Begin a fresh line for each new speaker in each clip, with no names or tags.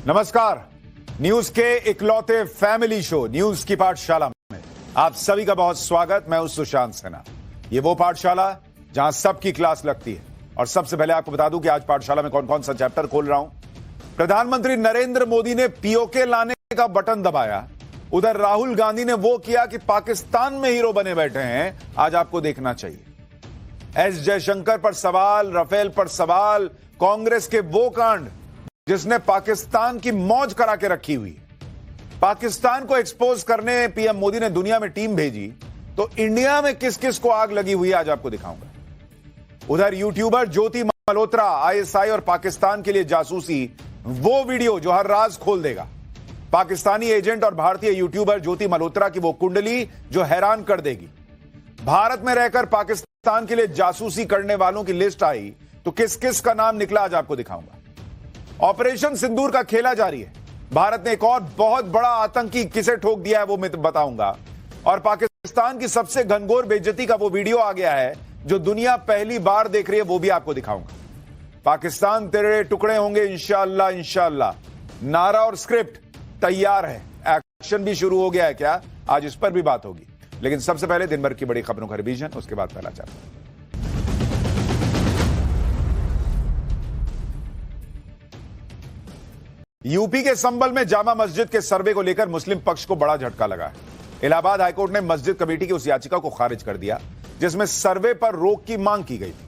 नमस्कार। न्यूज के इकलौते फैमिली शो न्यूज की पाठशाला में आप सभी का बहुत स्वागत। मैं हूं सुशांत सिन्हा। ये वो पाठशाला जहां सबकी क्लास लगती है। और सबसे पहले आपको बता दूं कि आज पाठशाला में कौन कौन सा चैप्टर खोल रहा हूं। प्रधानमंत्री नरेंद्र मोदी ने पीओके लाने का बटन दबाया, उधर राहुल गांधी ने वो किया कि पाकिस्तान में हीरो बने बैठे हैं। आज आपको देखना चाहिए। एस जयशंकर पर सवाल, राफेल पर सवाल, कांग्रेस के वो कांड जिसने पाकिस्तान की मौज करा के रखी हुई। पाकिस्तान को एक्सपोज करने पीएम मोदी ने दुनिया में टीम भेजी, तो इंडिया में किस किस को आग लगी हुई है आज आपको दिखाऊंगा। उधर यूट्यूबर ज्योति मल्होत्रा, आईएसआई और पाकिस्तान के लिए जासूसी, वो वीडियो जो हर राज खोल देगा। पाकिस्तानी एजेंट और भारतीय यूट्यूबर ज्योति मल्होत्रा की वो कुंडली जो हैरान कर देगी। भारत में रहकर पाकिस्तान के लिए जासूसी करने वालों की लिस्ट आई, तो किस किस का नाम निकला आज आपको दिखाऊंगा। ऑपरेशन सिंदूर का खेला जारी है। भारत ने एक और बहुत बड़ा आतंकी किसे ठोक दिया है वो मैं बताऊंगा। और पाकिस्तान की सबसे घनघोर बेइज्जती का वो वीडियो आ गया है जो दुनिया पहली बार देख रही है, वो भी आपको दिखाऊंगा। पाकिस्तान तेरे टुकड़े होंगे इंशाअल्लाह इंशाअल्लाह, नारा और स्क्रिप्ट तैयार है। एक्शन भी शुरू हो गया है क्या, आज इस पर भी बात होगी। लेकिन सबसे पहले दिन भर की बड़ी खबरों का रिवीजन, उसके बाद पहला चैप्टर। यूपी के संभल में जामा मस्जिद के सर्वे को लेकर मुस्लिम पक्ष को बड़ा झटका लगा है। इलाहाबाद हाईकोर्ट ने मस्जिद कमेटी की उस याचिका को खारिज कर दिया जिसमें सर्वे पर रोक की मांग की गई थी।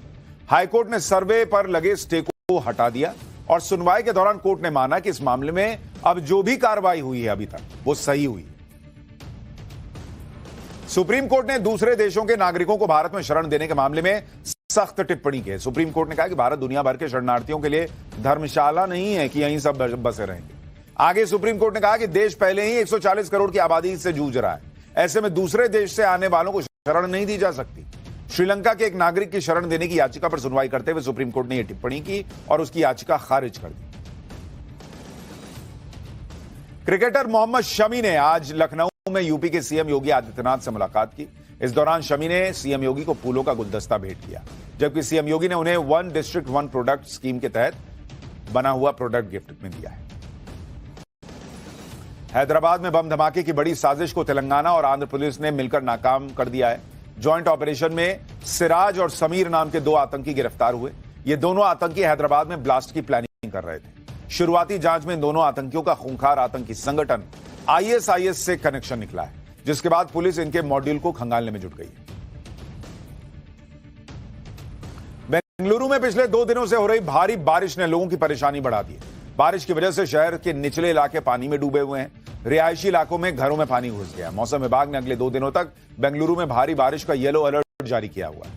हाईकोर्ट ने सर्वे पर लगे स्टे को हटा दिया और सुनवाई के दौरान कोर्ट ने माना कि इस मामले में अब जो भी कार्रवाई हुई है अभी तक वो सही हुई है। सुप्रीम कोर्ट ने दूसरे देशों के नागरिकों को भारत में शरण देने के मामले में सख्त टिप्पणी की है। सुप्रीम कोर्ट ने कहा कि भारत दुनिया भर के शरणार्थियों के लिए धर्मशाला नहीं है कि यहीं सब बसे रहेंगे। आगे सुप्रीम कोर्ट ने कहा कि देश पहले ही 140 करोड़ की आबादी से जूझ रहा है, ऐसे में दूसरे देश से आने वालों को शरण नहीं दी जा सकती। श्रीलंका के एक नागरिक की शरण देने की याचिका पर सुनवाई करते हुए सुप्रीम कोर्ट ने यह टिप्पणी की और उसकी याचिका खारिज कर दी। क्रिकेटर मोहम्मद शमी ने आज लखनऊ में यूपी के सीएम योगी आदित्यनाथ से मुलाकात की। इस दौरान शमी ने सीएम योगी को फूलों का गुलदस्ता भेंट किया, जबकि सीएम योगी ने उन्हें one district one product scheme के तहत बना हुआ प्रोडक्ट गिफ्ट में दिया है। हैदराबाद में बम धमाके की बड़ी साजिश को तेलंगाना और आंध्र पुलिस ने मिलकर नाकाम कर दिया है। ज्वाइंट ऑपरेशन में सिराज और समीर नाम के दो आतंकी गिरफ्तार हुए। ये दोनों आतंकी हैदराबाद में ब्लास्ट की प्लानिंग कर रहे थे। शुरुआती जांच में दोनों आतंकियों का खूंखार आतंकी संगठन आईएसआईएस से कनेक्शन निकला है, जिसके बाद पुलिस इनके मॉड्यूल को खंगालने में जुट गई है। बेंगलुरु में पिछले 2 दिनों से हो रही भारी बारिश ने लोगों की परेशानी बढ़ा दी है। बारिश की वजह से शहर के निचले इलाके पानी में डूबे हुए हैं। रिहायशी इलाकों में घरों में पानी घुस गया। मौसम विभाग ने अगले 2 दिनों तक बेंगलुरु में भारी बारिश का येलो अलर्ट जारी किया हुआ है।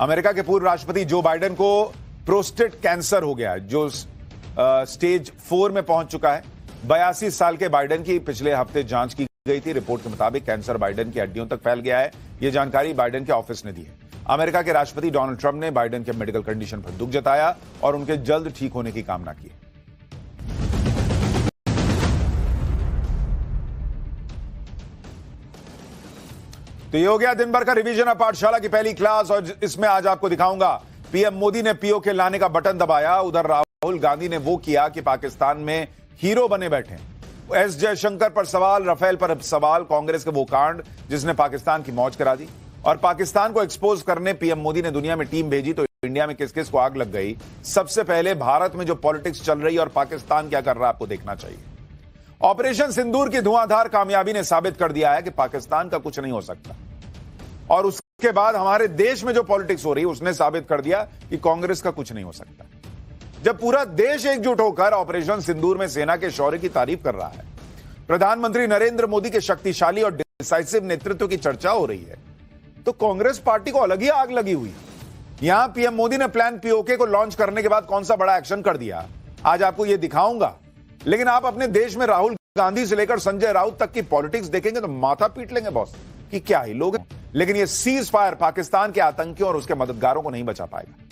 अमेरिका के पूर्व राष्ट्रपति जो बाइडेन को प्रोस्टेट कैंसर हो गया है, जो स्टेज 4 में पहुंच चुका है। 82 साल के बाइडेन की पिछले हफ्ते जांच की गई थी। रिपोर्ट के मुताबिक कैंसर बाइडेन की हड्डियों तक फैल गया है। यह जानकारी बाइडेन के ऑफिस ने दी है। अमेरिका के राष्ट्रपति डोनाल्ड ट्रंप ने बाइडेन के मेडिकल कंडीशन पर दुख जताया और उनके जल्द ठीक होने की कामना की। तो ये हो गया दिन भर का रिवीजन ऑफ पाठशाला की पहली क्लास, और इसमें आज आपको दिखाऊंगा पीएम मोदी ने पीओके लाने का बटन दबाया, उधर राहुल गांधी ने वो किया कि पाकिस्तान में हीरो बने बैठे। एस जयशंकर पर सवाल, राफेल पर सवाल, कांग्रेस के वो कांड जिसने पाकिस्तान की मौज करा दी। और पाकिस्तान को एक्सपोज करने पीएम मोदी ने दुनिया में टीम भेजी, तो इंडिया में किस किस को आग लग गई। सबसे पहले भारत में जो पॉलिटिक्स चल रही है और पाकिस्तान क्या कर रहा है आपको देखना चाहिए। ऑपरेशन सिंदूर की धुआंधार कामयाबी ने साबित कर दिया है कि पाकिस्तान का कुछ नहीं हो सकता। और उसके बाद हमारे देश में जो पॉलिटिक्स हो रही है उसने साबित कर दिया कि कांग्रेस का कुछ नहीं हो सकता। जब पूरा देश एकजुट होकर ऑपरेशन सिंदूर में सेना के शौर्य की तारीफ कर रहा है, प्रधानमंत्री नरेंद्र मोदी के शक्तिशाली और डिसाइसिव नेतृत्व की चर्चा हो रही है, तो कांग्रेस पार्टी को अलग ही आग लगी हुई। यहां पीएम मोदी ने प्लान पीओके को लॉन्च करने के बाद कौन सा बड़ा एक्शन कर दिया, आज आपको यह दिखाऊंगा। लेकिन आप अपने देश में राहुल गांधी से लेकर संजय राउत तक की पॉलिटिक्स देखेंगे तो माथा पीट लेंगे बॉस कि क्या ही लोग हैं। लेकिन यह सीज फायर पाकिस्तान के आतंकियों और उसके मददगारों को नहीं बचा पाएगा।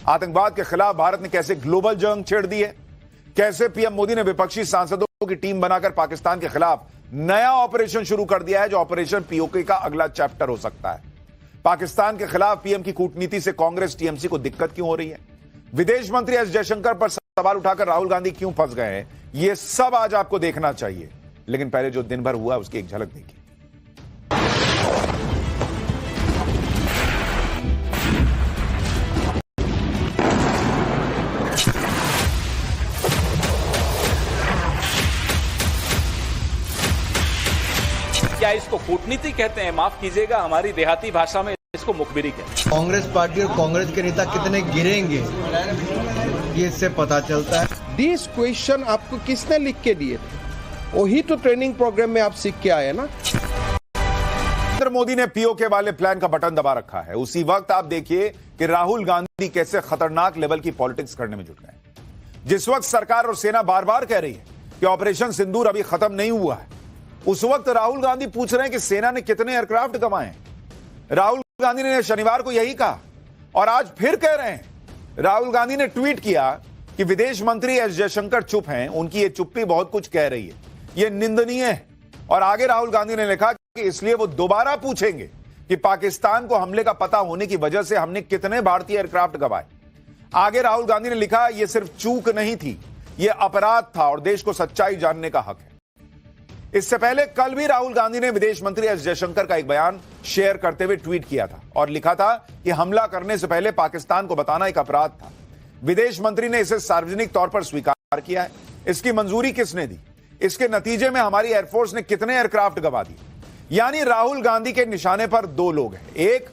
आतंकवाद के खिलाफ भारत ने कैसे ग्लोबल जंग छेड़ दी है, कैसे पीएम मोदी ने विपक्षी सांसदों की टीम बनाकर पाकिस्तान के खिलाफ नया ऑपरेशन शुरू कर दिया है, जो ऑपरेशन पीओके का अगला चैप्टर हो सकता है। पाकिस्तान के खिलाफ पीएम की कूटनीति से कांग्रेस टीएमसी को दिक्कत क्यों हो रही है। विदेश मंत्री एस जयशंकर पर सवाल उठाकर राहुल गांधी क्यों फंस गए हैं, ये सब आज आपको देखना चाहिए। लेकिन पहले जो दिन भर हुआ उसकी एक झलक देखिए।
क्या इसको कूटनीति कहते हैं? माफ कीजिएगा, हमारी देहाती भाषा में इसको मुखबिरी कहते हैं।
कांग्रेस पार्टी और कांग्रेस के नेता कितने गिरेंगे ये इससे पता चलता है।
दिस क्वेश्चन आपको किसने लिख के दिए थे? वही तो ट्रेनिंग प्रोग्राम में आप सीख के आए ना।
नरेंद्र मोदी ने पीओके वाले प्लान का बटन दबा रखा है। उसी वक्त आप देखिए कि राहुल गांधी कैसे खतरनाक लेवल की पॉलिटिक्स करने में जुट गए। जिस वक्त सरकार और सेना बार बार कह रही है कि ऑपरेशन सिंदूर अभी खत्म नहीं हुआ है, उस वक्त राहुल गांधी पूछ रहे हैं कि सेना ने कितने एयरक्राफ्ट गंवाए। राहुल गांधी ने शनिवार को यही कहा और आज फिर कह रहे हैं। राहुल गांधी ने ट्वीट किया कि विदेश मंत्री एस जयशंकर चुप हैं, उनकी ये चुप्पी बहुत कुछ कह रही है, ये निंदनीय है। और आगे राहुल गांधी ने लिखा कि इसलिए वो दोबारा पूछेंगे कि पाकिस्तान को हमले का पता होने की वजह से हमने कितने भारतीय एयरक्राफ्ट गंवाए। आगे राहुल गांधी ने लिखा ये सिर्फ चूक नहीं थी, ये अपराध था और देश को सच्चाई जानने का हक है। इससे पहले कल भी राहुल गांधी ने विदेश मंत्री एस जयशंकर का एक बयान शेयर करते हुए ट्वीट किया था और लिखा था कि हमला करने से पहले पाकिस्तान को बताना एक अपराध था। विदेश मंत्री ने इसे सार्वजनिक तौर पर स्वीकार किया है। इसकी मंजूरी किसने दी? इसके नतीजे में हमारी एयरफोर्स ने कितने एयरक्राफ्ट गंवा दिए। यानी राहुल गांधी के निशाने पर दो लोग हैं, एक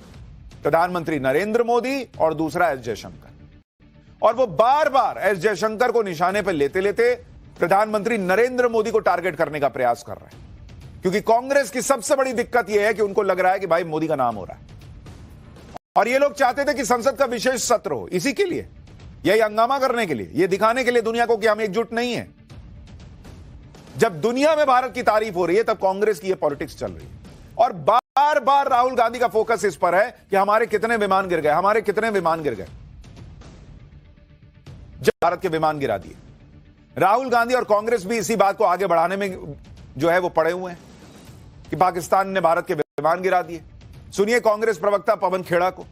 प्रधानमंत्री नरेंद्र मोदी और दूसरा एस जयशंकर। और वो बार बार एस जयशंकर को निशाने पर लेते लेते प्रधानमंत्री नरेंद्र मोदी को टारगेट करने का प्रयास कर रहे हैं, क्योंकि कांग्रेस की सबसे बड़ी दिक्कत यह है कि उनको लग रहा है कि भाई मोदी का नाम हो रहा है। और ये लोग चाहते थे कि संसद का विशेष सत्र हो, इसी के लिए, यही हंगामा करने के लिए, यह दिखाने के लिए दुनिया को कि हम एकजुट नहीं है। जब दुनिया में भारत की तारीफ हो रही है तब कांग्रेस की यह पॉलिटिक्स चल रही है। और बार बार राहुल गांधी का फोकस इस पर है कि हमारे कितने विमान गिर गए, हमारे कितने विमान गिर गए। जब भारत के विमान गिरा दिए, राहुल गांधी और कांग्रेस भी इसी बात को आगे बढ़ाने में जो है वो पड़े हुए हैं कि पाकिस्तान ने भारत के विमान गिरा दिए। सुनिए कांग्रेस प्रवक्ता पवन खेड़ा को।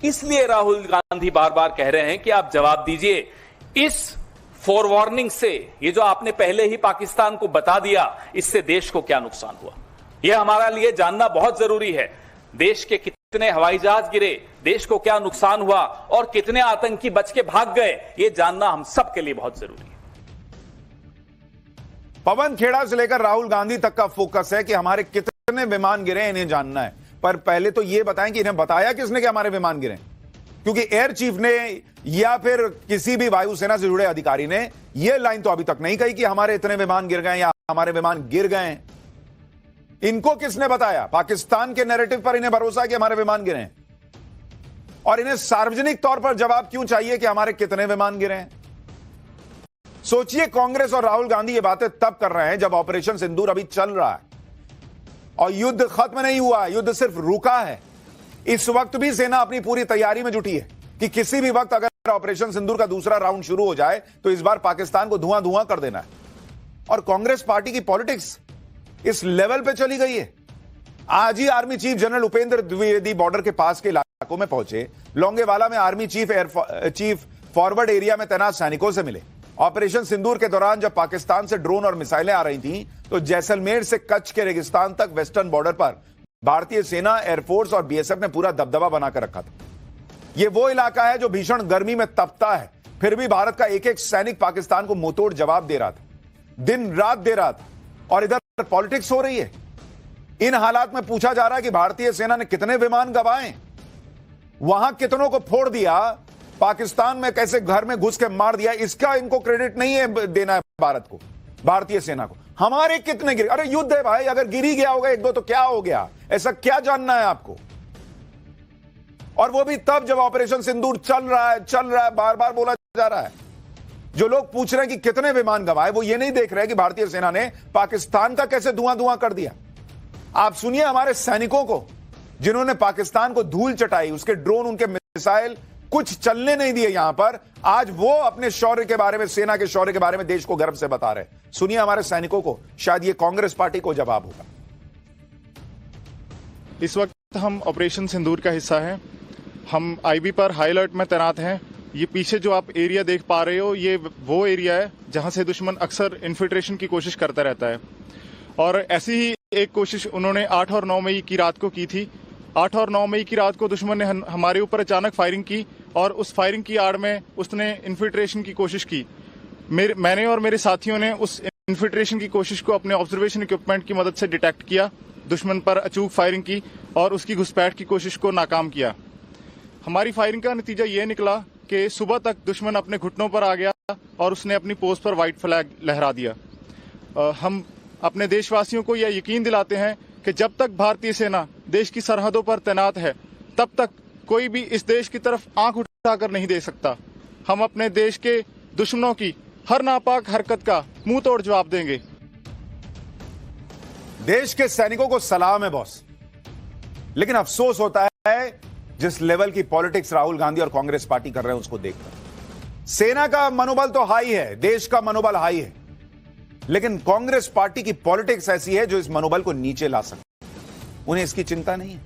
इसलिए राहुल गांधी बार बार कह रहे हैं कि आप जवाब दीजिए इस फोरवार्निंग से, ये जो आपने पहले ही पाकिस्तान को बता दिया, इससे देश को क्या नुकसान हुआ, यह हमारा लिए जानना बहुत जरूरी है। देश के कितने हवाई जहाज गिरे, देश को क्या नुकसान हुआ और कितने आतंकी बच के भाग गए, यह जानना हम सबके लिए बहुत जरूरी है।
पवन खेड़ा से लेकर राहुल गांधी तक का फोकस है कि हमारे कितने विमान गिरे, इन्हें जानना है। पर पहले तो यह बताएं कि इन्हें बताया किसने कि हमारे विमान गिरे, क्योंकि एयर चीफ ने या फिर किसी भी वायुसेना से जुड़े अधिकारी ने यह लाइन तो अभी तक नहीं कही कि हमारे इतने विमान गिर गए या हमारे विमान गिर गए। इनको किसने बताया? पाकिस्तान के नैरेटिव पर इन्हें भरोसा है कि हमारे विमान गिरे हैं, और इन्हें सार्वजनिक तौर पर जवाब क्यों चाहिए कि हमारे कितने विमान गिरे हैं? सोचिए, कांग्रेस और राहुल गांधी ये बातें तब कर रहे हैं जब ऑपरेशन सिंदूर अभी चल रहा है और युद्ध खत्म नहीं हुआ, युद्ध सिर्फ रुका है। इस वक्त भी सेना अपनी पूरी तैयारी में जुटी है कि किसी भी वक्त अगर ऑपरेशन सिंदूर का दूसरा राउंड शुरू हो जाए तो इस बार पाकिस्तान को धुआं धुआं कर देना है। और कांग्रेस पार्टी की पॉलिटिक्स इस लेवल पे चली गई है। आज ही army chief general Upendra Dwivedi border के पास के इलाकों में पहुंचे। लोंगेवाला में आर्मी चीफ फॉरवर्ड एरिया में तैनात सैनिकों से मिले। ऑपरेशन सिंदूर के दौरान जब पाकिस्तान से ड्रोन और मिसाइलें आ रही थीं, तो जैसलमेर से कच्छ के रेगिस्तान तक वेस्टर्न बॉर्डर पर भारतीय सेना, एयरफोर्स और बीएसएफ ने पूरा दबदबा बनाकर रखा था। यह वो इलाका है जो भीषण गर्मी में तपता है, फिर भी भारत का एक एक सैनिक पाकिस्तान को मुंहतोड़ जवाब दे रहा था, दिन रात दे रहा था। और इधर पॉलिटिक्स हो रही है। इन हालात में पूछा जा रहा है कि भारतीय सेना ने कितने विमान गंवाए, वहां कितनों को फोड़ दिया, पाकिस्तान में कैसे घर में घुस के मार दिया। इसका इनको क्रेडिट नहीं है देना है भारत को, भारतीय सेना को। हमारे कितने गिरे? अरे युद्ध है भाई, अगर गिर ही गया होगा एक दो तो क्या हो गया, ऐसा क्या जानना है आपको? और वो भी तब जब ऑपरेशन सिंदूर चल रहा है, बार बार बोला जा रहा है। जो लोग पूछ रहे हैं कि कितने विमान गंवाए, वो ये नहीं देख रहे कि भारतीय सेना ने पाकिस्तान का कैसे धुआं धुआं कर दिया। आप सुनिए हमारे सैनिकों को, जिन्होंने पाकिस्तान को धूल चटाई, उसके ड्रोन, उनके मिसाइल कुछ चलने नहीं दिए यहां पर। आज वो अपने शौर्य के बारे में, सेना के शौर्य के बारे में देश को गर्व से बता रहे। सुनिए हमारे सैनिकों को, शायद ये कांग्रेस पार्टी को जवाब होगा।
इस वक्त हम ऑपरेशन सिंदूर का हिस्सा हैं। हम आईबी पर हाई अलर्ट में तैनात हैं ये पीछे जो आप एरिया देख पा रहे हो, ये वो एरिया है जहां से दुश्मन अक्सर इन्फिल्ट्रेशन की कोशिश करता रहता है। और ऐसी ही एक कोशिश उन्होंने 8 और 9 मई की रात को की थी। 8 और 9 मई की रात को दुश्मन ने हमारे ऊपर अचानक फायरिंग की और उस फायरिंग की आड़ में उसने इन्फिल्ट्रेशन की कोशिश की। मैंने और मेरे साथियों ने उस इन्फिल्ट्रेशन की कोशिश को अपने ऑब्जर्वेशन इक्विपमेंट की मदद से डिटेक्ट किया, दुश्मन पर अचूक फायरिंग की और उसकी घुसपैठ की कोशिश को नाकाम किया। हमारी फायरिंग का नतीजा ये निकला कि सुबह तक दुश्मन अपने घुटनों पर आ गया और उसने अपनी पोस्ट पर व्हाइट फ्लैग लहरा दिया। हम अपने देशवासियों को यह यकीन दिलाते हैं कि जब तक भारतीय सेना देश की सरहदों पर तैनात है, तब तक कोई भी इस देश की तरफ आंख उठाकर नहीं देख सकता। हम अपने देश के दुश्मनों की हर नापाक हरकत का मुंह तोड़ जवाब देंगे।
देश के सैनिकों को सलाम है बॉस, लेकिन अफसोस होता है जिस लेवल की पॉलिटिक्स राहुल गांधी और कांग्रेस पार्टी कर रहे हैं उसको देखकर। सेना का मनोबल तो हाई है, देश का मनोबल हाई है, लेकिन कांग्रेस पार्टी की पॉलिटिक्स ऐसी है जो इस मनोबल को नीचे ला सकती। उन्हें इसकी चिंता नहीं है।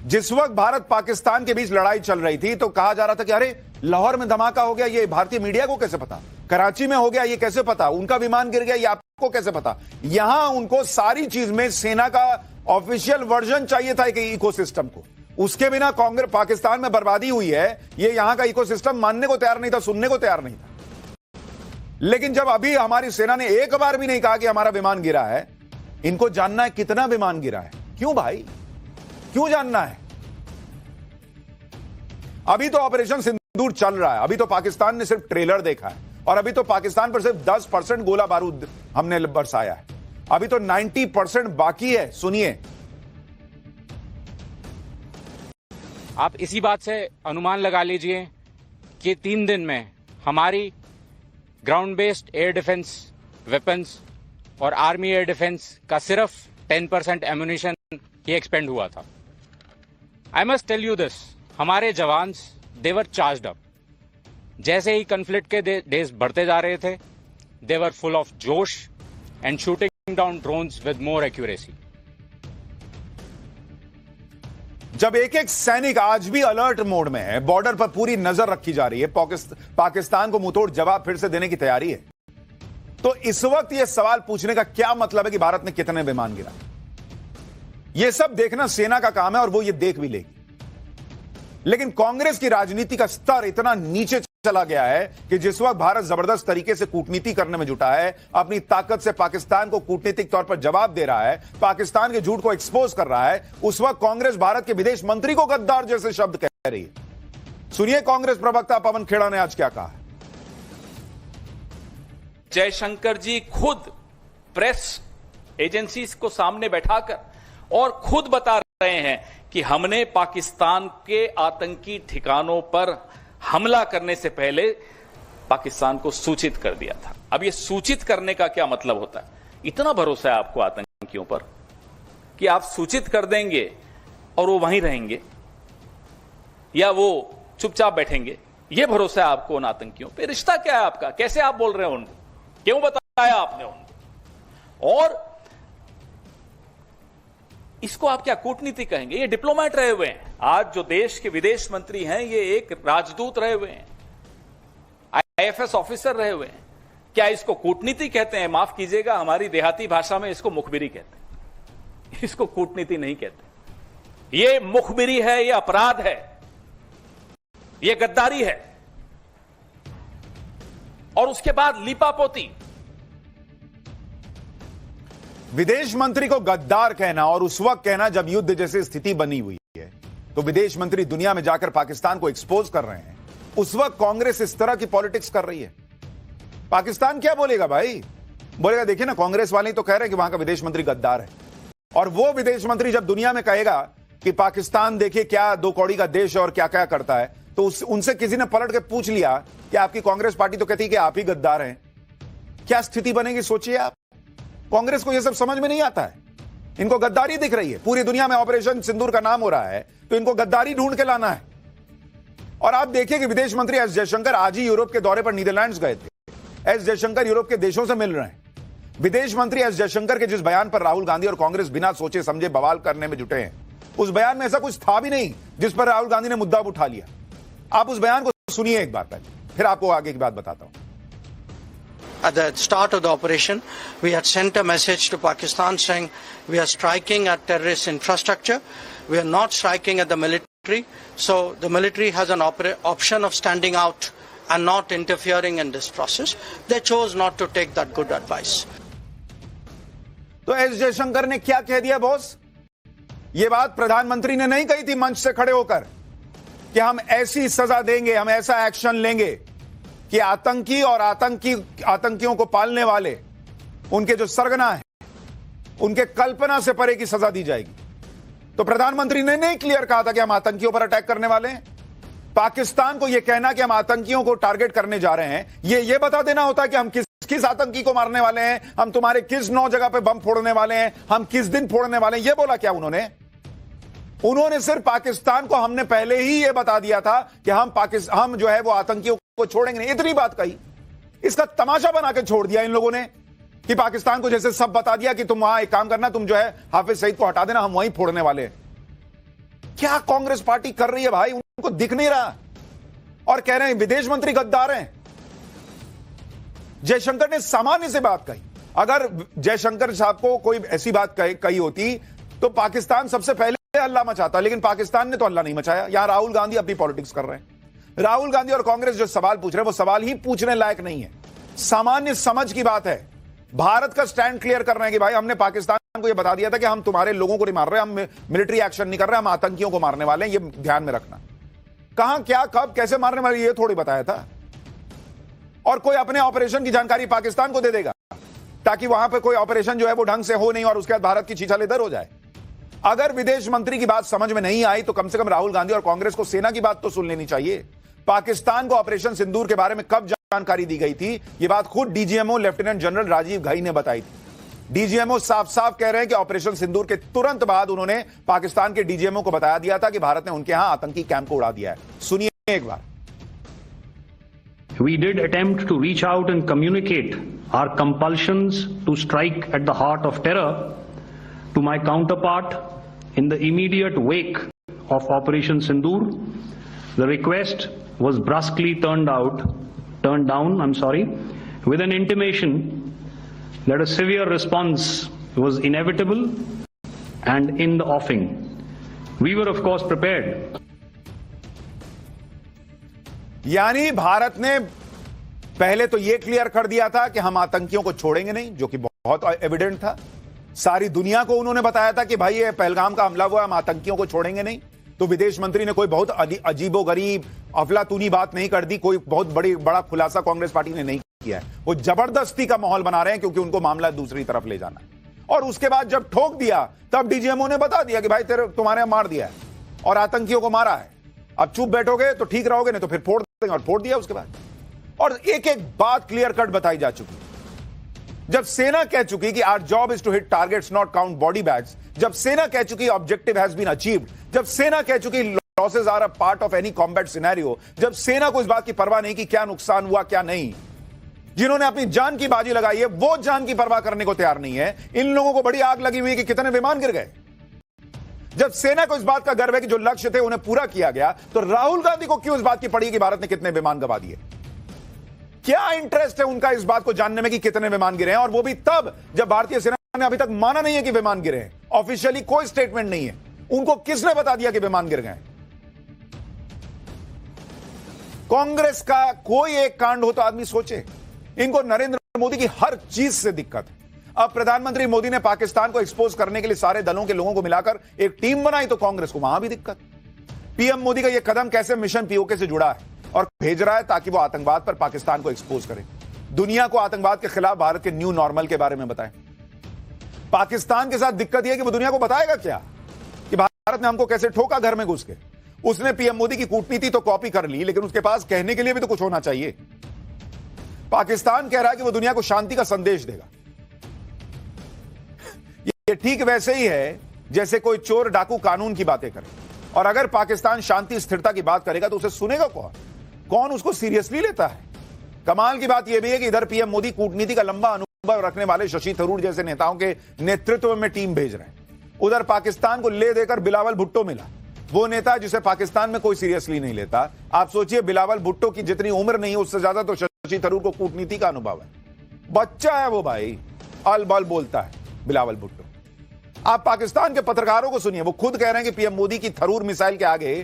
जिस वक्त भारत पाकिस्तान के बीच लड़ाई चल रही थी तो कहा जा रहा था कि अरे लाहौर में धमाका हो गया, ये भारतीय मीडिया को कैसे पता? कराची में हो गया, ये कैसे पता? उनका विमान गिर गया, ये आपको कैसे पता? यहां उनको सारी चीज में सेना का ऑफिशियल वर्जन चाहिए था एक इकोसिस्टम को। उसके बिना कांग्रेस पाकिस्तान में बर्बादी हुई है, ये यहां का इकोसिस्टम मानने को तैयार नहीं था, सुनने को तैयार नहीं था। लेकिन जब अभी हमारी सेना ने एक बार भी नहीं कहा कि हमारा विमान गिरा है, इनको जानना है कितना विमान गिरा है। क्यों भाई, क्यों जानना है? अभी तो ऑपरेशन सिंदूर चल रहा है, अभी तो पाकिस्तान ने सिर्फ ट्रेलर देखा है और अभी तो पाकिस्तान पर सिर्फ 10% गोला बारूद हमने बरसाया है, अभी तो 90% बाकी है। सुनिए,
आप इसी बात से अनुमान लगा लीजिए कि 3 दिन में हमारी ground based air defence weapons और आर्मी एयर डिफेंस का सिर्फ 10% एम्यूनिशन ही एक्सपेंड हुआ था। I must tell you this, हमारे जवान्स दे वर चार्ज्ड अप। जैसे ही कन्फ्लिक्ट के डेज बढ़ते जा रहे थे, दे वर फुल ऑफ जोश and shooting down drones with more accuracy.
जब एक एक सैनिक आज भी अलर्ट मोड में है, बॉर्डर पर पूरी नजर रखी जा रही है, पाकिस्तान को मुंहतोड़ जवाब फिर से देने की तैयारी है, तो इस वक्त यह सवाल पूछने का क्या मतलब है कि भारत ने कितने विमान गिरा? यह सब देखना सेना का काम है और वो ये देख भी लेगी। लेकिन कांग्रेस की राजनीति का स्तर इतना नीचे चला गया है कि जिस वक्त भारत जबरदस्त तरीके से कूटनीति करने में जुटा है, अपनी ताकत से पाकिस्तान को कूटनीतिक तौर पर जवाब दे रहा है, पाकिस्तान के झूठ को एक्सपोज कर रहा है, उस वक्त कांग्रेस भारत के विदेश मंत्री को गद्दार जैसे शब्द कह रही है। सुनिए कांग्रेस प्रवक्ता पवन खेड़ा ने आज क्या कहा है।
जयशंकर जी खुद प्रेस एजेंसीज को सामने बैठाकर और खुद बता रहे हैं कि हमने पाकिस्तान के आतंकी ठिकानों पर हमला करने से पहले पाकिस्तान को सूचित कर दिया था। अब यह सूचित करने का क्या मतलब होता है? इतना भरोसा है आपको आतंकियों पर कि आप सूचित कर देंगे और वो वहीं रहेंगे या वो चुपचाप बैठेंगे? यह भरोसा है आपको उन आतंकियों पे? रिश्ता क्या है आपका? कैसे आप बोल रहे हो उनको? क्यों बताया आपने उनको? और इसको आप क्या कूटनीति कहेंगे? ये डिप्लोमेट रहे हुए हैं। आज जो देश के विदेश मंत्री हैं, ये एक राजदूत रहे हुए हैं, आईएफएस ऑफिसर रहे हुए हैं। क्या इसको कूटनीति कहते हैं? माफ कीजिएगा, हमारी देहाती भाषा में इसको मुखबिरी कहते हैं, इसको कूटनीति नहीं कहते। ये मुखबिरी है, ये अपराध है, ये गद्दारी है। और उसके बाद लीपापोती।
विदेश मंत्री को गद्दार कहना और उस वक्त कहना जब युद्ध जैसी स्थिति बनी हुई है, तो विदेश मंत्री दुनिया में जाकर पाकिस्तान को एक्सपोज कर रहे हैं, उस वक्त कांग्रेस इस तरह की पॉलिटिक्स कर रही है। पाकिस्तान क्या बोलेगा भाई? बोलेगा देखिए ना, कांग्रेस वाले तो कह रहे हैं कि वहां का विदेश मंत्री गद्दार है। और वो विदेश मंत्री जब दुनिया में कहेगा कि पाकिस्तान देखिए क्या 2 कौड़ी का देश और क्या क्या करता है, तो उनसे किसी ने पलट के पूछ लिया कि आपकी कांग्रेस पार्टी तो कहती है कि आप ही गद्दार हैं, क्या स्थिति बनेगी सोचिए आप। कांग्रेस को यह सब समझ में नहीं आता है, इनको गद्दारी दिख रही है। पूरी दुनिया में ऑपरेशन सिंदूर का नाम हो रहा है, तो इनको गद्दारी ढूंढ के लाना है। और आप देखिए कि विदेश मंत्री एस जयशंकर आज ही यूरोप के दौरे पर नीदरलैंड्स गए थे। एस जयशंकर यूरोप के देशों से मिल रहे हैं। विदेश मंत्री एस जयशंकर के जिस बयान पर राहुल गांधी और कांग्रेस बिना सोचे समझे बवाल करने में जुटे हैं, उस बयान में ऐसा कुछ था भी नहीं जिस पर राहुल गांधी ने मुद्दा उठा लिया। आप उस बयान को सुनिए एक बार पहले, फिर आपको आगे की बात बताता हूं।
At the start of the operation, we had sent a message to Pakistan saying we are striking at terrorist infrastructure. We are not striking at the military. So the military has an option of standing out and not interfering in this process. They chose not to take that good advice.
तो S Jaishankar ने क्या कह दिया boss? ये बात प्रधानमंत्री ने नहीं कही थी मंच से खड़े होकर कि हम ऐसी सजा देंगे, हम ऐसा एक्शन लेंगे कि आतंकी और आतंकियों को पालने वाले, उनके जो सरगना है, उनके कल्पना से परे की सजा दी जाएगी। तो प्रधानमंत्री ने नहीं क्लियर कहा था कि हम आतंकियों पर अटैक करने वाले हैं। पाकिस्तान को यह कहना कि हम आतंकियों को टारगेट करने जा रहे हैं, ये बता देना होता है कि हम किस आतंकी को मारने वाले हैं, हम तुम्हारे किस 9 जगह पे बम फोड़ने वाले हैं, हम किस दिन फोड़ने वाले हैं। यह बोला क्या उन्होंने सिर्फ पाकिस्तान को हमने पहले ही यह बता दिया था कि हम जो है वो आतंकियों को छोड़ेंगे नहीं, इतनी बात कही। इसका तमाशा बना के छोड़ दिया इन लोगों ने कि पाकिस्तान को जैसे सब बता दिया कि तुम वहां एक काम करना, तुम जो है हाफिज सईद को हटा देना, हम वहीं फोड़ने वाले हैं। क्या कांग्रेस पार्टी कर रही है भाई? उनको दिख नहीं रहा और कह रहे हैं विदेश मंत्री गद्दार हैं। जयशंकर ने सामान्य से बात कही। अगर जयशंकर साहब को कोई ऐसी बात कही होती तो पाकिस्तान सबसे पहले हल्ला मचाता, लेकिन पाकिस्तान ने तो हल्ला नहीं मचाया। यहां राहुल गांधी अपनी पॉलिटिक्स कर रहे हैं। राहुल गांधी और कांग्रेस जो सवाल पूछ रहे हैं वो सवाल ही पूछने लायक नहीं है, सामान्य समझ की बात है। भारत का स्टैंड क्लियर कर रहे हैं कि भाई हमने पाकिस्तान को यह बता दिया था कि हम तुम्हारे लोगों को नहीं मार रहे, हम मिलिट्री एक्शन नहीं कर रहे, हम आतंकियों को मारने वाले हैं, ये ध्यान में रखना। कहां, क्या, कब, कैसे मारने वाले, ये थोड़ी बताया था। और कोई अपने ऑपरेशन की जानकारी पाकिस्तान को दे देगा ताकि वहां पर कोई ऑपरेशन जो है वो ढंग से हो नहीं और उसके बाद भारत की छीछालेदर हो जाए। अगर विदेश मंत्री की बात समझ में नहीं आई तो कम से कम राहुल गांधी और कांग्रेस को सेना की बात तो सुन लेनी चाहिए। पाकिस्तान को ऑपरेशन सिंदूर के बारे में कब जानकारी दी गई थी, यह बात खुद DGMO lieutenant general Rajeev Ghai ने बताई थी। डीजीएमओ साफ साफ कह रहे हैं कि ऑपरेशन सिंदूर के तुरंत बाद उन्होंने पाकिस्तान के डीजीएमओ को बता दिया था कि भारत ने उनके यहां आतंकी कैंप को उड़ा दिया है। सुनिए एक बार।
We did attempt to reach out and communicate our compulsions to strike at the heart of terror to my counterpart in the immediate wake of Operation Sindoor. The request was brusquely turned down, with an intimation that a severe response was inevitable and in the offing. We were of course prepared.
यानी भारत ने पहले तो यह clear कर दिया था कि हम आतंकियों को छोड़ेंगे नहीं, जो कि बहुत एविडेंट था। सारी दुनिया को उन्होंने बताया था कि भाई ये पहलगाम का हमला हुआ, हम आतंकियों को छोड़ेंगे नहीं। तो विदेश मंत्री ने कोई बहुत अजीबोगरीब अफलातूनी बात नहीं कर दी, कोई बहुत बड़ा खुलासा कांग्रेस पार्टी ने नहीं किया है। वो जबरदस्ती का माहौल बना रहे हैं क्योंकि उनको मामला दूसरी तरफ ले जाना है। और उसके बाद जब ठोक दिया तब डीजीएमओ ने बता दिया कि भाई तुम्हारे मार दिया है और आतंकियों को मारा है, अब चुप बैठोगे तो ठीक रहोगे, नहीं तो फिर फोड़ देंगे। और फोड़ दिया उसके बाद। और एक एक बात क्लियर कट बताई जा चुकी। जब सेना कह चुकी कि our job is to hit targets not count body bags, जब सेना कह चुकी ऑब्जेक्टिव हैज बीन अचीव्ड, जब सेना कह चुकी losses are a part of any combat scenario, जब सेना को इस बात की परवाह नहीं कि क्या नुकसान हुआ क्या नहीं, जिन्होंने अपनी जान की बाजी लगाई है वो जान की परवाह करने को तैयार नहीं है। इन लोगों को बड़ी आग लगी हुई है कि कितने विमान गिर गए। जब सेना को इस बात का गर्व है कि जो लक्ष्य थे उन्हें पूरा किया गया, तो राहुल गांधी को क्यों इस बात की पड़ी कि भारत ने कितने विमान गवा दिए? क्या इंटरेस्ट है उनका इस बात को जानने में कि कितने विमान गिरे हैं? और वो भी तब जब भारतीय सेना ने अभी तक माना नहीं है कि विमान गिरे हैं। ऑफिशियली कोई स्टेटमेंट नहीं है। उनको किसने बता दिया कि विमान गिर गए? कांग्रेस का कोई एक कांड हो तो आदमी सोचे। इनको नरेंद्र मोदी की हर चीज से दिक्कत है। अब प्रधानमंत्री मोदी ने पाकिस्तान को एक्सपोज करने के लिए सारे दलों के लोगों को मिलाकर एक टीम बनाई, तो कांग्रेस को वहां भी दिक्कत। पीएम मोदी का यह कदम कैसे मिशन पीओके से जुड़ा है और भेज रहा है ताकि वो आतंकवाद पर पाकिस्तान को एक्सपोज करे, दुनिया को आतंकवाद के खिलाफ भारत के न्यू नॉर्मल के बारे में बताए। पाकिस्तान के साथ दिक्कत यह है कि वो दुनिया को बताएगा क्या कि भारत ने हमको कैसे ठोका घर में घुस के। उसने पीएम मोदी की कूटनीति तो कॉपी कर ली, लेकिन उसके पास कहने के लिए भी तो कुछ होना चाहिए। पाकिस्तान कह रहा है कि वो दुनिया को शांति का संदेश देगा। ये ठीक वैसे ही है जैसे कोई चोर डाकू कानून की बातें करे, और अगर पाकिस्तान शांति स्थिरता की बात करेगा तो उसे सुनेगा कौन? कौन उसको सीरियसली लेता है? कमाल की बात यह भी है कि इधर पीएम मोदी कूटनीति का लंबा अनुभव रखने वाले शशि थरूर जैसे नेताओं के नेतृत्व में टीम भेज रहे हैं, उधर पाकिस्तान को ले देकर बिलावल भुट्टो मिला। वो नेता जिसे पाकिस्तान में कोई सीरियसली नहीं लेता। आप सोचिए, बिलावल भुट्टो की जितनी उम्र नहीं है उससे ज्यादा तो शशि थरूर को कूटनीति का अनुभव है। बच्चा है वो भाई, अल बल बोलता है बिलावल भुट्टो। आप पाकिस्तान के पत्रकारों को सुनिए, वो खुद कह रहे हैं कि पीएम मोदी की थरूर मिसाइल के आगे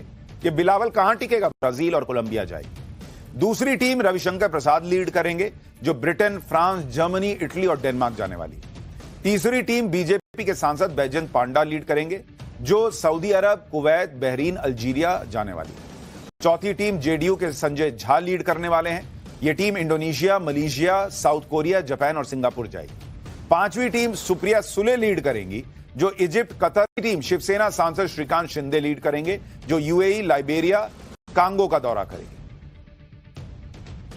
ये बिलावल कहां टिकेगा, ब्राजील और कोलंबिया जाएगी। दूसरी टीम रविशंकर प्रसाद लीड करेंगे, जो ब्रिटेन, फ्रांस, जर्मनी, इटली और डेनमार्क जाने वाली है। तीसरी टीम बीजेपी के सांसद बैजयंत पांडा लीड करेंगे, जो सऊदी अरब, कुवैत, बहरीन, अल्जीरिया जाने वाली है। चौथी टीम जेडीयू के संजय झा लीड करने वाले हैं। यह team Indonesia, Malaysia, south Korea, Japan और सिंगापुर जाएगी। पांचवी टीम सुप्रिया सुले लीड करेंगी, जो इजिप्ट, कतर। टीम शिवसेना सांसद श्रीकांत शिंदे लीड करेंगे, जो यूएई, लाइबेरिया, कांगो का दौरा करेंगे।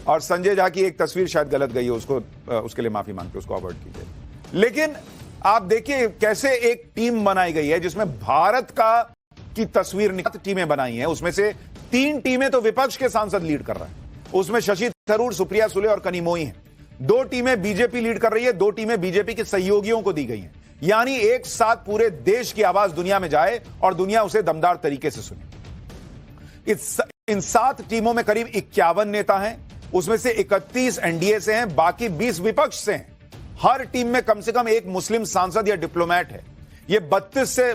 और संजय झा की एक तस्वीर शायद गलत गई है, उसके लिए माफी मांगते, उसको अवॉइड कीजिए। लेकिन आप देखिए कैसे एक टीम बनाई गई है जिसमें भारत की तस्वीर टीमें बनाई हैं, उसमें से 3 टीमें तो विपक्ष के सांसद लीड कर रहे हैं। उसमें शशि थरूर, सुप्रिया सुले और कनिमोई हैं। 2 टीमें बीजेपी लीड कर रही है, 2 टीमें बीजेपी के सहयोगियों को दी गई हैं। यानी एक साथ पूरे देश की आवाज दुनिया में जाए और दुनिया उसे दमदार तरीके से सुने। इन 7 टीमों में करीब 51 नेता हैं, उसमें से 31 एनडीए से हैं, बाकी 20 विपक्ष से हैं। हर टीम में कम से कम एक मुस्लिम सांसद या डिप्लोमेट है। ये 32 से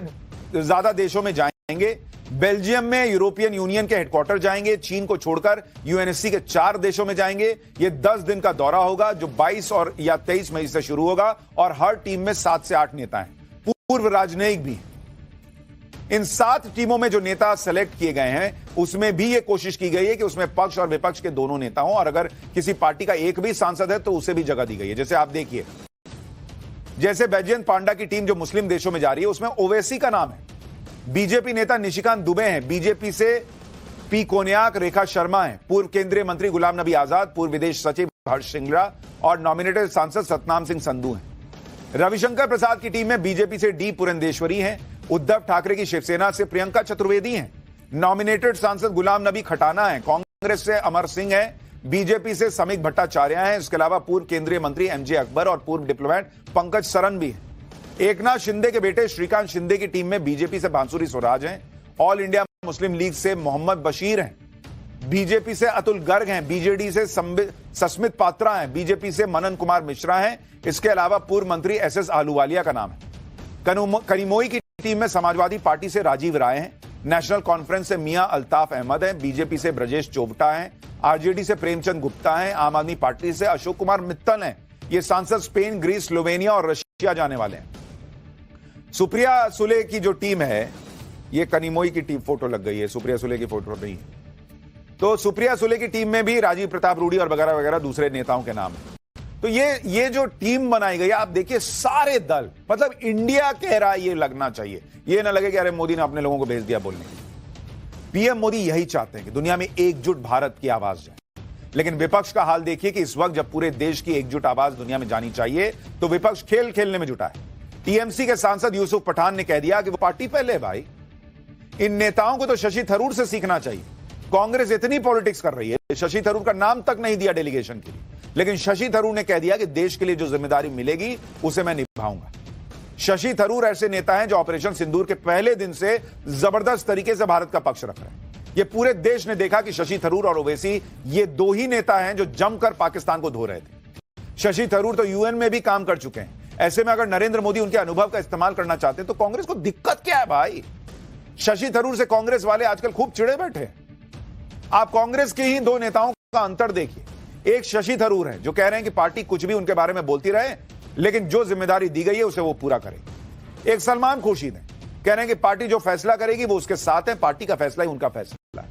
ज्यादा देशों में जाएंगे। बेल्जियम में यूरोपियन यूनियन के हेडक्वार्टर जाएंगे, चीन को छोड़कर यूएनएससी के 4 देशों में जाएंगे। ये 10 दिन का दौरा होगा, जो 22 और या 23 मई से शुरू होगा, और हर टीम में 7 से 8 नेता हैं, पूर्व राजनयिक भी हैं। इन 7 टीमों में जो नेता सेलेक्ट किए गए हैं, उसमें भी यह कोशिश की गई है कि उसमें पक्ष और विपक्ष के दोनों नेता हों, और अगर किसी पार्टी का एक भी सांसद है तो उसे भी जगह दी गई है। जैसे आप देखिए, जैसे बैजयंत पांडा की टीम जो मुस्लिम देशों में जा रही है, उसमें ओवैसी का नाम है। बीजेपी नेता निशिकांत दुबे हैं, बीजेपी से पी कोन्याक, रेखा शर्मा हैं, पूर्व केंद्रीय मंत्री गुलाम नबी आजाद, पूर्व विदेश सचिव हर्ष श्रृंगला और नॉमिनेटेड सांसद सतनाम सिंह संधू हैं। रविशंकर प्रसाद की टीम में बीजेपी से डी पुरंदेश्वरी हैं, उद्धव ठाकरे की शिवसेना से प्रियंका चतुर्वेदी हैं, नॉमिनेटेड सांसद गुलाम नबी खटाना हैं, कांग्रेस से अमर सिंह हैं, बीजेपी से समीक भट्टाचार्य हैं। इसके अलावा पूर्व केंद्रीय मंत्री एमजे अकबर और पूर्व डिप्लोमेट पंकज सरन भी हैं। एकनाथ शिंदे के बेटे श्रीकांत शिंदे की टीम में बीजेपी से बांसुरी स्वराज हैं, ऑल इंडिया मुस्लिम लीग से मोहम्मद बशीर हैं, बीजेपी से अतुल गर्ग हैं, बीजेडी से सस्मित पात्रा हैं, बीजेपी से मनन कुमार मिश्रा हैं। इसके अलावा पूर्व मंत्री एसएस आहलूवालिया का नाम है। कनिमोई की टीम में समाजवादी पार्टी से राजीव राय हैं, नेशनल कॉन्फ्रेंस से मियां अल्ताफ अहमद हैं, बीजेपी से ब्रजेश चोपटा हैं, आरजेडी से प्रेमचंद गुप्ता हैं, आम आदमी पार्टी से अशोक कुमार मित्तल हैं। ये सांसद स्पेन, ग्रीस, स्लोवेनिया और रशिया जाने वाले हैं। सुप्रिया सुले की जो टीम है, ये कनिमोई की टीम, फोटो लग गई है, सुप्रिया सुले की फोटो नहीं है। तो सुप्रिया सुले की टीम में भी राजीव प्रताप रूडी और वगैरह वगैरह दूसरे नेताओं के नाम है। तो ये जो टीम बनाई गई, आप देखिए सारे दल, मतलब इंडिया कह रहा है ये लगना चाहिए, ये ना लगे कि अरे मोदी ने अपने लोगों को भेज दिया बोलने के लिए। पीएम मोदी यही चाहते हैं कि दुनिया में एकजुट भारत की आवाज जाए। लेकिन विपक्ष का हाल देखिए कि इस वक्त जब पूरे देश की एकजुट आवाज दुनिया में जानी चाहिए, तो विपक्ष खेल खेलने में जुटा है। टीएमसी के सांसद यूसुफ पठान ने कह दिया कि वो पार्टी पहले भाई। इन नेताओं को तो शशि थरूर से सीखना चाहिए। कांग्रेस इतनी पॉलिटिक्स कर रही है, शशि थरूर का नाम तक नहीं दिया डेलीगेशन के लिए, लेकिन शशि थरूर ने कह दिया कि देश के लिए जो जिम्मेदारी मिलेगी उसे मैं निभाऊंगा। शशि थरूर ऐसे नेता हैं जो ऑपरेशन सिंदूर के पहले दिन से जबरदस्त तरीके से भारत का पक्ष रख रहे हैं। यह पूरे देश ने देखा कि शशि थरूर और ओवैसी ये 2 ही नेता हैं जो जमकर पाकिस्तान को धो रहे थे। शशि थरूर तो यूएन में भी काम कर चुके हैं। ऐसे में अगर नरेंद्र मोदी उनके अनुभव का इस्तेमाल करना चाहते हैं तो कांग्रेस को दिक्कत क्या है भाई? शशि थरूर से कांग्रेस वाले आजकल खूब चिढ़े बैठे हैं। आप कांग्रेस के ही 2 नेताओं का अंतर देखिए। एक शशि थरूर है जो कह रहे हैं कि पार्टी कुछ भी उनके बारे में बोलती रहे, लेकिन जो जिम्मेदारी दी गई है उसे वो पूरा करेगी। एक सलमान खुर्शीद है, कह रहे हैं कि पार्टी जो फैसला करेगी वो उसके साथ है, पार्टी का फैसला ही उनका फैसला है।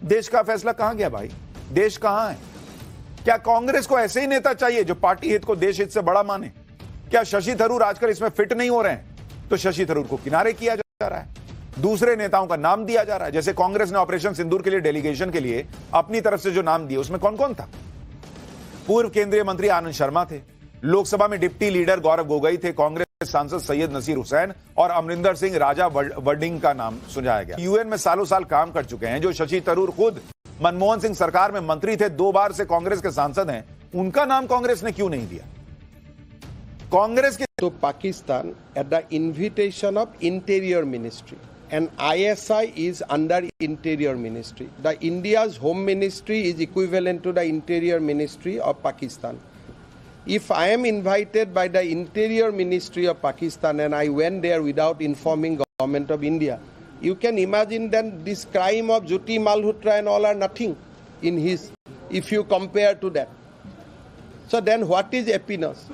देश का फैसला कहां गया भाई? देश कहां है? क्या कांग्रेस को ऐसे ही नेता चाहिए जो पार्टी हित को देश हित से बड़ा माने? क्या शशि थरूर आजकल इसमें फिट नहीं हो रहे हैं, तो शशि थरूर को किनारे किया जा रहा है, दूसरे नेताओं का नाम दिया जा रहा है। जैसे कांग्रेस ने ऑपरेशन सिंदूर के लिए डेलीगेशन के लिए अपनी तरफ से जो नाम दिए, उसमें कौन कौन था? पूर्व केंद्रीय मंत्री आनंद शर्मा थे, लोकसभा में डिप्टी लीडर गौरव गोगोई थे, कांग्रेस सांसद सैयद नसीर हुसैन और अमरिंदर सिंह राजा वर्डिंग का नाम सुझाया गया। यूएन में सालों साल काम कर चुके हैं, जो शशि थरूर खुद मनमोहन सिंह सरकार में मंत्री थे, 2 बार से कांग्रेस के सांसद हैं, उनका नाम कांग्रेस ने क्यों नहीं दिया? कांग्रेस के
तो Pakistan at the invitation of Interior Ministry and ISI is under Interior Ministry. The India's Home Ministry is equivalent to the Interior Ministry of Pakistan. If I am invited by the Interior Ministry of Pakistan and I went there without informing Government of India, you can imagine then this crime of Jyoti Malhotra and all are nothing in his, if you compare to that. So then what is happiness?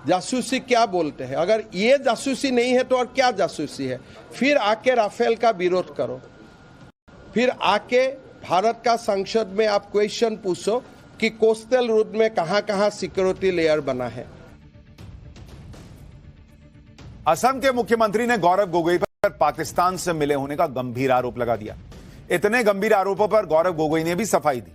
जासूसी क्या बोलते हैं? अगर ये जासूसी नहीं है तो और क्या जासूसी है? फिर आके राफेल का विरोध करो, फिर आके भारत का संसद में आप क्वेश्चन पूछो कि कोस्टल रूट में कहां-कहां सिक्योरिटी लेयर बना है।
असम के मुख्यमंत्री ने गौरव गोगोई पर पाकिस्तान से मिले होने का गंभीर आरोप लगा दिया। इतने गंभीर आरोपों पर गौरव गोगोई ने भी सफाई दी।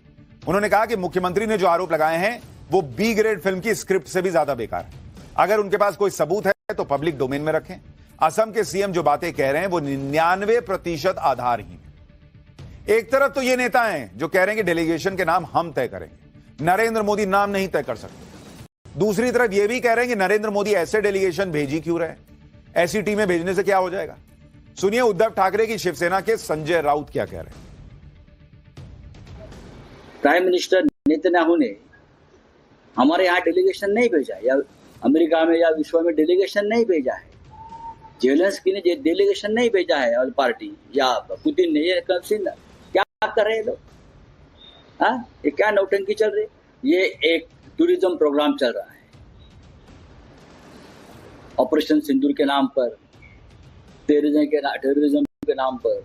उन्होंने कहा कि मुख्यमंत्री ने जो आरोप लगाए हैं वो बी ग्रेड फिल्म की स्क्रिप्ट से भी ज्यादा बेकार है। अगर उनके पास कोई सबूत है तो पब्लिक डोमेन में रखें। असम के सीएम जो बातें कह रहे हैं वो 99% आधारहीन है। एक तरफ तो ये नेता हैं जो कह रहे हैं कि डेलीगेशन के नाम हम तय करेंगे, नरेंद्र मोदी नाम नहीं तय कर सकते। दूसरी तरफ ये भी कह रहे हैं कि नरेंद्र मोदी ऐसे डेलीगेशन भेजी क्यों रहे, ऐसी टीमें भेजने से क्या हो जाएगा। सुनिए उद्धव ठाकरे की शिवसेना के संजय राउत क्या कह रहे हैं।
प्राइम मिनिस्टर नेतन्याहू ने हमारे यहाँ डेलीगेशन नहीं भेजा, या अमेरिका में या विश्व में डेलीगेशन नहीं भेजा है। जेलेंस्की ने डेलीगेशन नहीं भेजा है, और पार्टी या पुतिन ने, ये कब से क्या कर रहे हैं लोग? हाँ, ये क्या नौटंकी चल रही है? ये एक टूरिज्म प्रोग्राम चल रहा है ऑपरेशन सिंदूर के नाम पर, टेररिज्म के नाम पर।